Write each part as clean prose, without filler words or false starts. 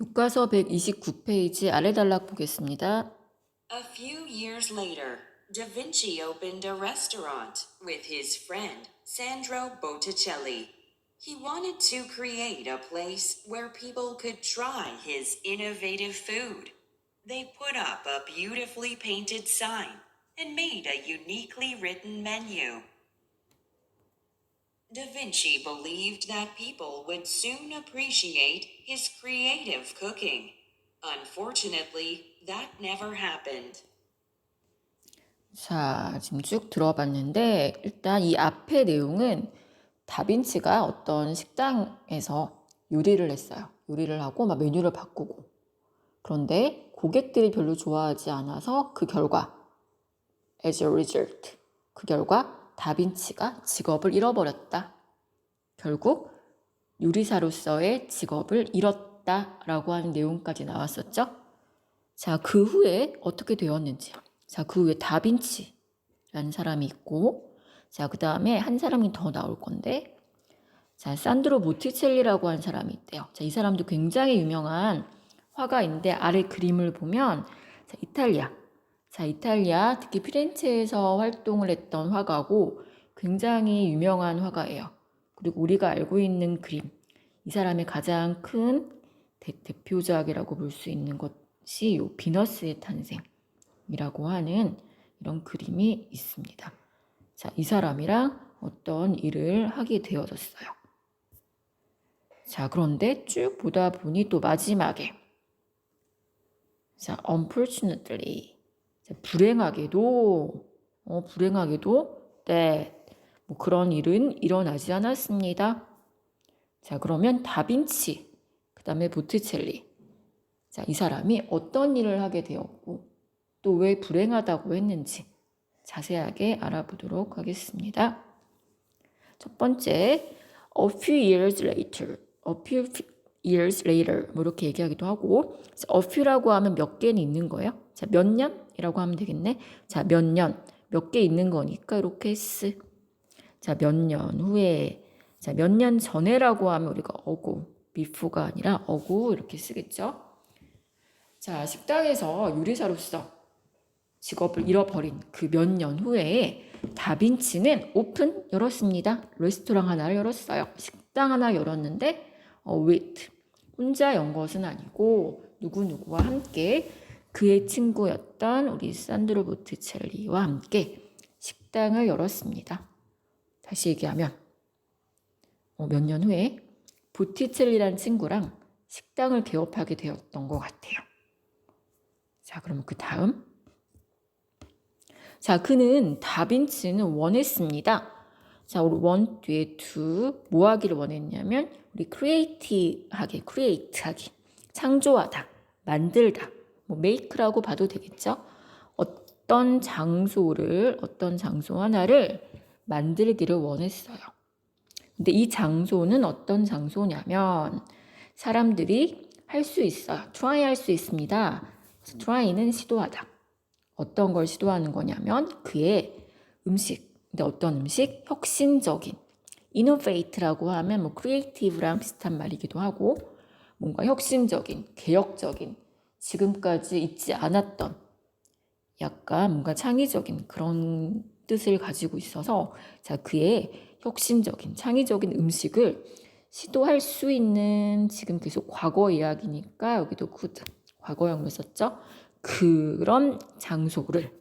교과서 129페이지 아래 단락 보겠습니다. A few years later, Da Vinci opened a restaurant with his friend Sandro Botticelli. He wanted to create a place where people could try his innovative food. They put up a beautifully painted sign and made a uniquely written menu. Da Vinci believed that people would soon appreciate his creative cooking. Unfortunately, that never happened. 자, 지금 쭉 들어봤는데 일단 이 앞의 내용은 다빈치가 어떤 식당에서 요리를 했어요. 요리를 하고 막 메뉴를 바꾸고. 그런데 고객들이 별로 좋아하지 않아서 그 결과, as a result, 그 결과 다빈치가 직업을 잃어버렸다. 결국 요리사로서의 직업을 잃었다라고 하는 내용까지 나왔었죠. 자, 그 후에 어떻게 되었는지. 자, 그 후에 다빈치라는 사람이 있고, 자, 그 다음에 한 사람이 더 나올 건데, 자, 산드로 보티첼리라고 하는 사람이 있대요. 자, 이 사람도 굉장히 유명한 화가인데, 아래 그림을 보면, 자, 이탈리아. 자, 이탈리아, 특히 피렌체에서 활동을 했던 화가고, 굉장히 유명한 화가예요. 그리고 우리가 알고 있는 그림, 이 사람의 가장 큰 대표작이라고 볼 수 있는 것이 요 비너스의 탄생이라고 하는 이런 그림이 있습니다. 자, 이 사람이랑 어떤 일을 하게 되어졌어요. 자, 그런데 쭉 보다 보니 또 마지막에 자, unfortunately 자, 불행하게도 that 뭐 그런 일은 일어나지 않았습니다. 자, 그러면 다빈치, 그 다음에 보티첼리. 자, 이 사람이 어떤 일을 하게 되었고 또 왜 불행하다고 했는지 자세하게 알아보도록 하겠습니다. 첫 번째, a few years later, a few years later 뭐 이렇게 얘기하기도 하고, a few라고 하면 몇 개는 있는 거예요. 자, 몇 년이라고 하면 되겠네. 자, 몇 년, 몇 개 있는 거니까 이렇게 쓰. 자, 몇 년 후에, 자, 몇 년 전에라고 하면 우리가 ago, before가 아니라 ago 이렇게 쓰겠죠. 자, 식당에서 요리사로서 직업을 잃어버린 그 몇 년 후에 다빈치는 오픈 열었습니다. 레스토랑 하나를 열었어요. 식당 하나 열었는데 with 혼자 연 것은 아니고 누구누구와 함께 그의 친구였던 우리 산드로 보티첼리와 함께 식당을 열었습니다. 다시 얘기하면 몇 년 후에 보티첼리라는 친구랑 식당을 개업하게 되었던 것 같아요. 자, 그러면 그 다음 자, 그는 다빈치는 원했습니다. 자, 우리 원 뒤에 to 뭐 하기를 원했냐면 우리 create하기, 창조하다, 만들다, 뭐 make라고 봐도 되겠죠. 어떤 장소 하나를 만들기를 원했어요. 근데 이 장소는 어떤 장소냐면 사람들이 할 수 있어요. try 할 수 있습니다. try는 시도하다. 어떤 걸 시도하는 거냐면 그의 음식, 근데 어떤 음식? 혁신적인, innovate라고 하면 뭐 creative랑 비슷한 말이기도 하고 뭔가 혁신적인, 개혁적인, 지금까지 있지 않았던 약간 뭔가 창의적인 그런 뜻을 가지고 있어서 자, 그의 혁신적인, 창의적인 음식을 시도할 수 있는 지금 계속 과거 이야기니까 여기도 could, 과거형을 썼죠. 그런 장소를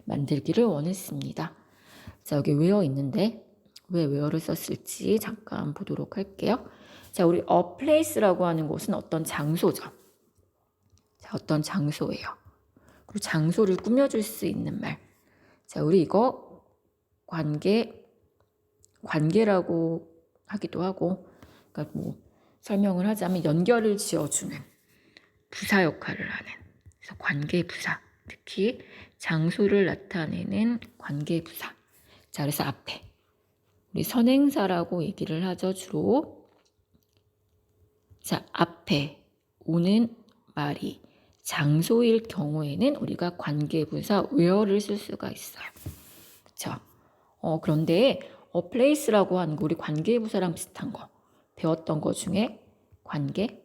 만들기를 원했습니다. 자, 여기 where 있는데 왜 where를 썼을지 잠깐 보도록 할게요. 자, 우리 a place라고 하는 곳은 어떤 장소죠. 자, 어떤 장소예요. 그리고 장소를 꾸며줄 수 있는 말. 자, 우리 이거 관계라고 하기도 하고, 그러니까 뭐 설명을 하자면 연결을 지어주는 부사 역할을 하는. 그래서 관계부사, 특히 장소를 나타내는 관계부사. 자, 그래서 앞에 우리 선행사라고 얘기를 하죠, 주로. 자, 앞에 오는 말이 장소일 경우에는 우리가 관계부사 where를 쓸 수가 있어요. 그렇죠? 그런데 a place라고 하는 거 우리 관계부사랑 비슷한 거 배웠던 거 중에 관계,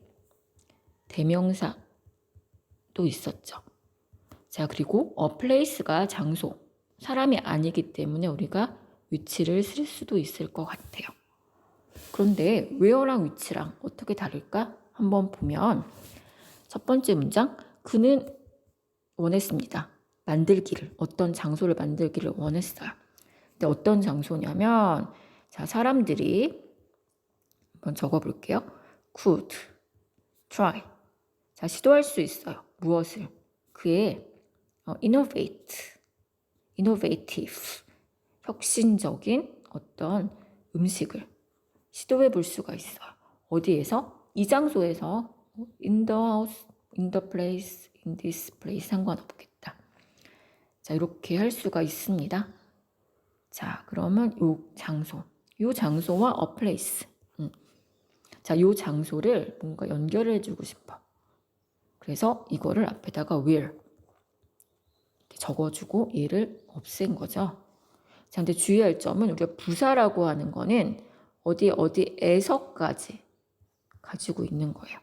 대명사도 있었죠. 자, 그리고 a place가 장소, 사람이 아니기 때문에 우리가 위치를 쓸 수도 있을 것 같아요. 그런데 where랑 위치랑 어떻게 다를까? 한번 보면 첫 번째 문장, 그는 원했습니다. 만들기를, 어떤 장소를 만들기를 원했어요. 근데 어떤 장소냐면, 자, 사람들이 한번 적어볼게요. could, try. 자, 시도할 수 있어요. 무엇을? 그의 innovative, 혁신적인 어떤 음식을 시도해 볼 수가 있어요. 어디에서? 이 장소에서 in the house, in the place, in this place 상관없겠다. 자, 이렇게 할 수가 있습니다. 자, 그러면 요 장소와 a place. 자, 요 장소를 뭔가 연결해 주고 싶어. 그래서 이거를 앞에다가 where 이렇게 적어주고 얘를 없앤 거죠. 자, 근데 주의할 점은 우리가 부사라고 하는 거는 어디에서까지 가지고 있는 거예요.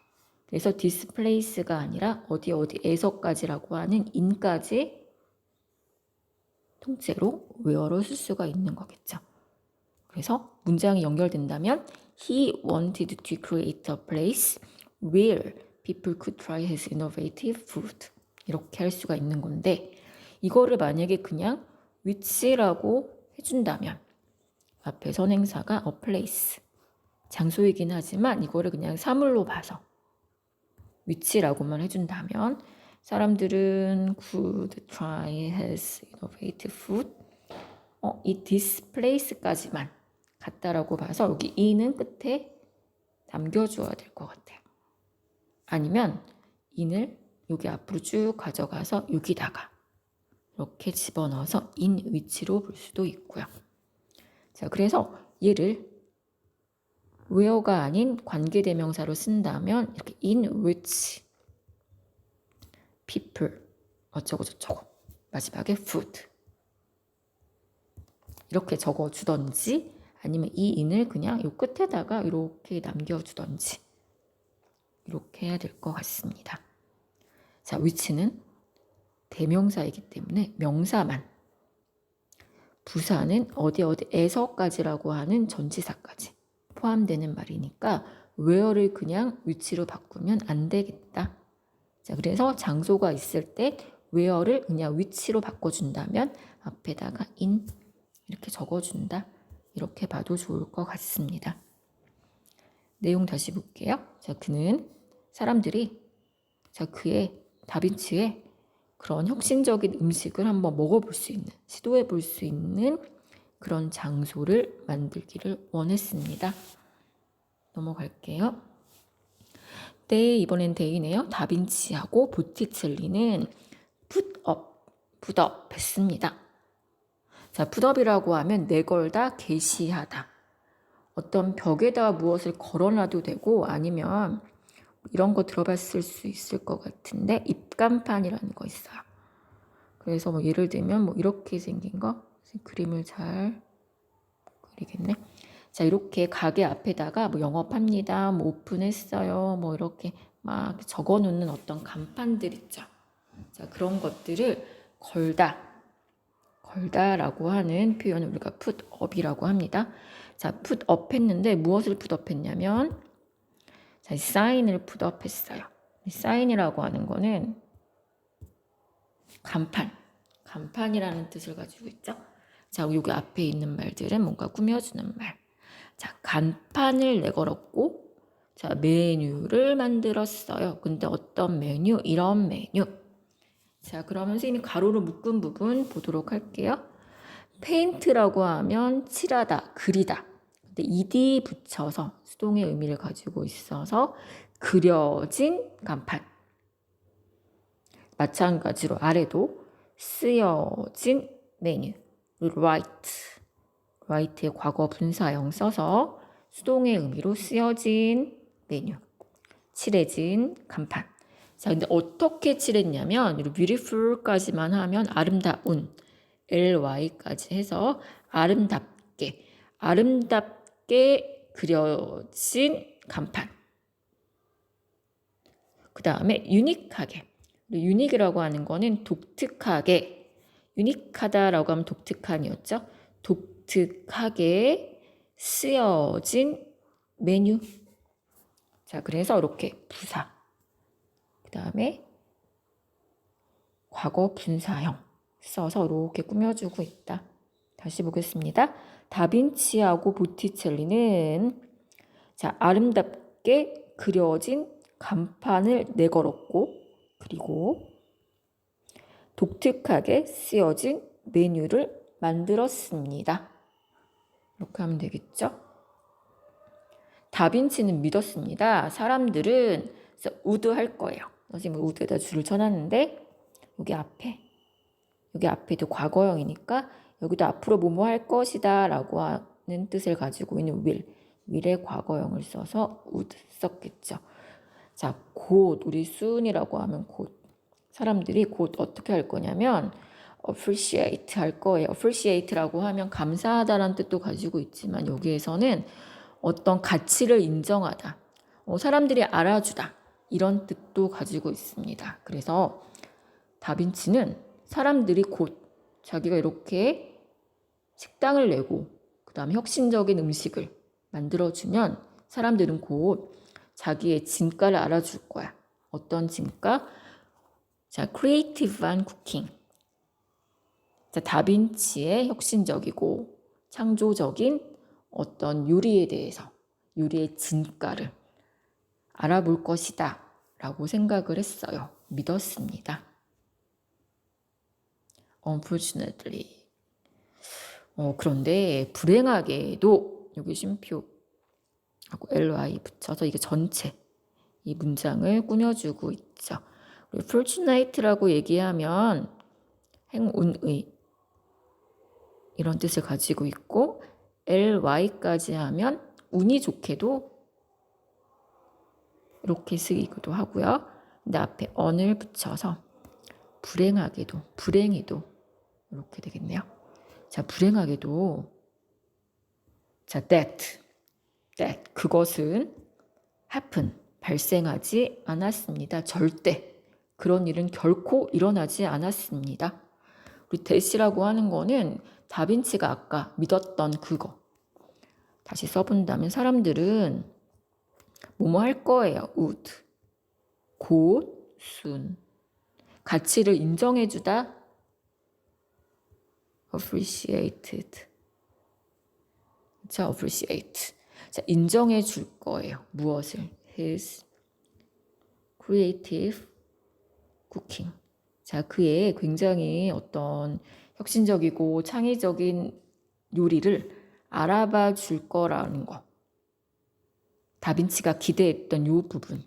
그래서 this place가 아니라 어디에서까지라고 하는 in까지 통째로 where로 쓸 수가 있는 거겠죠. 그래서 문장이 연결된다면 he wanted to create a place where people could try his innovative food. 이렇게 할 수가 있는 건데 이거를 만약에 그냥 위치라고 해준다면 앞에 선행사가 a place 장소이긴 하지만 이거를 그냥 사물로 봐서 위치라고만 해준다면 사람들은 could try his innovative food 이 this place까지만 같다라고 봐서 여기 in은 끝에 남겨줘야 될 것 같아요. 아니면 in을 여기 앞으로 쭉 가져가서 여기다가 이렇게 집어넣어서 in 위치로 볼 수도 있고요. 자, 그래서 얘를 where가 아닌 관계대명사로 쓴다면 이렇게 in which people 어쩌고 저쩌고 마지막에 food 이렇게 적어주던지 아니면 이 in을 그냥 요 끝에다가 이렇게 남겨주던지 이렇게 해야 될 것 같습니다. 자, 위치는 대명사이기 때문에 명사만, 부사는 어디에서까지라고 하는 전치사까지 포함되는 말이니까 where를 그냥 위치로 바꾸면 안 되겠다. 자, 그래서 장소가 있을 때 where를 그냥 위치로 바꿔준다면 앞에다가 in 이렇게 적어준다. 이렇게 봐도 좋을 것 같습니다. 내용 다시 볼게요. 자, 그는 사람들이 그의 다빈치의 그런 혁신적인 음식을 한번 먹어볼 수 있는, 시도해 볼 수 있는 그런 장소를 만들기를 원했습니다. 넘어갈게요. 네, 이번엔 데이네요. 다빈치하고 보티첼리는 풋업 했습니다. 자, 풋업이라고 하면 내걸다, 게시하다. 어떤 벽에다 무엇을 걸어놔도 되고 아니면 이런 거 들어봤을 수 있을 것 같은데 입간판이라는 거 있어요. 그래서 뭐 예를 들면 뭐 이렇게 생긴 거 그림을 잘 그리겠네. 자, 이렇게 가게 앞에다가 뭐 영업합니다, 뭐 오픈했어요, 뭐 이렇게 막 적어놓는 어떤 간판들 있죠. 자, 그런 것들을 걸다라고 하는 표현을 우리가 풋업이라고 합니다. 자, 풋업 했는데 무엇을 풋업했냐면 자, 이 사인을 풋업했어요. 이 사인이라고 하는 거는 간판이라는 뜻을 가지고 있죠. 자, 여기 앞에 있는 말들은 뭔가 꾸며주는 말. 자, 간판을 내걸었고, 자, 메뉴를 만들었어요. 근데 어떤 메뉴? 이런 메뉴. 자, 그러면 선생님이 가로로 묶은 부분 보도록 할게요. 페인트라고 하면 칠하다, 그리다. 근데 ed 붙여서 수동의 의미를 가지고 있어서 그려진 간판. 마찬가지로 아래도 쓰여진 메뉴. write의 과거 분사형 써서 수동의 의미로 쓰여진 메뉴. 칠해진 간판. 자, 근데 어떻게 칠했냐면 beautiful까지만 하면 아름다운 ly까지 해서 아름답게 그려진 간판. 그 다음에 유니크하게. 유닉이라고 하는 거는 독특하게, 유니크하다라고 하면 독특한이었죠. 독특하게 쓰여진 메뉴. 자, 그래서 이렇게 부사. 그 다음에 과거 분사형 써서 이렇게 꾸며주고 있다. 다시 보겠습니다. 다빈치하고 보티첼리는 자, 아름답게 그려진 간판을 내걸었고, 그리고 독특하게 쓰여진 메뉴를 만들었습니다. 이렇게 하면 되겠죠? 다빈치는 믿었습니다. 사람들은 우드 할 거예요. 지금 우드에다 줄을 쳐놨는데 여기 앞에도 과거형이니까 여기도 앞으로 뭐뭐 할 것이다 라고 하는 뜻을 가지고 있는 will의 과거형을 써서 would 썼겠죠. 자, 곧 우리 soon이라고 하면 곧 사람들이 곧 어떻게 할 거냐면 appreciate 할 거예요. appreciate라고 하면 감사하다라는 뜻도 가지고 있지만 여기에서는 어떤 가치를 인정하다, 사람들이 알아주다 이런 뜻도 가지고 있습니다. 그래서 다빈치는 사람들이 곧 자기가 이렇게 식당을 내고 그 다음에 혁신적인 음식을 만들어주면 사람들은 곧 자기의 진가를 알아줄 거야. 어떤 진가? 자, 크리에이티브한 쿠킹. 자, 다빈치의 혁신적이고 창조적인 어떤 요리에 대해서 요리의 진가를 알아볼 것이다 라고 생각을 했어요. 믿었습니다. Unfortunately. 그런데 불행하게도 여기 쉼표하고 ly 붙여서 이게 전체 이 문장을 꾸며주고 있죠. 그리고 fortunate라고 얘기하면 행운의 이런 뜻을 가지고 있고 ly까지 하면 운이 좋게도 이렇게 쓰기도 하고요. 근데 앞에 on을 붙여서 불행하게도, 불행에도 이렇게 되겠네요. 자, 불행하게도 자, that 그것은 happen 발생하지 않았습니다. 절대 그런 일은 결코 일어나지 않았습니다. 우리 that이라고 하는 거는 다빈치가 아까 믿었던 그거. 다시 써본다면 사람들은 뭐뭐 할 거예요. would 곧 soon 가치를 인정해주다 appreciated 자, appreciate 자, 인정해줄 거예요. 무엇을? his creative cooking 자, 그의 굉장히 어떤 혁신적이고 창의적인 요리를 알아봐 줄 거라는 거. 다빈치가 기대했던 이 부분.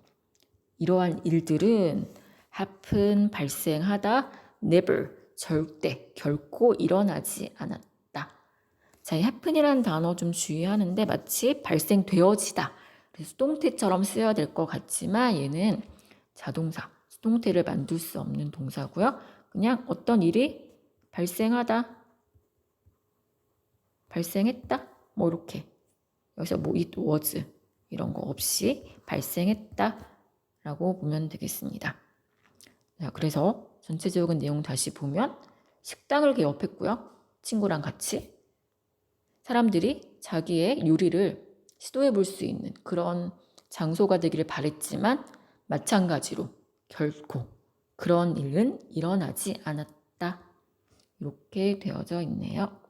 이러한 일들은 happen 발생하다 never 절대 결코 일어나지 않았다. 자, 이 happen이라는 단어 좀 주의하는데 마치 발생되어지다. 그래서 수동태처럼 쓰여야 될 것 같지만 얘는 자동사, 수동태를 만들 수 없는 동사고요. 그냥 어떤 일이 발생하다, 발생했다, 뭐 이렇게 여기서 뭐 it was 이런 거 없이 발생했다 라고 보면 되겠습니다. 자, 그래서 전체적인 내용 다시 보면 식당을 개업했고요. 친구랑 같이 사람들이 자기의 요리를 시도해 볼 수 있는 그런 장소가 되기를 바랬지만 마찬가지로 결코 그런 일은 일어나지 않았다. 이렇게 되어져 있네요.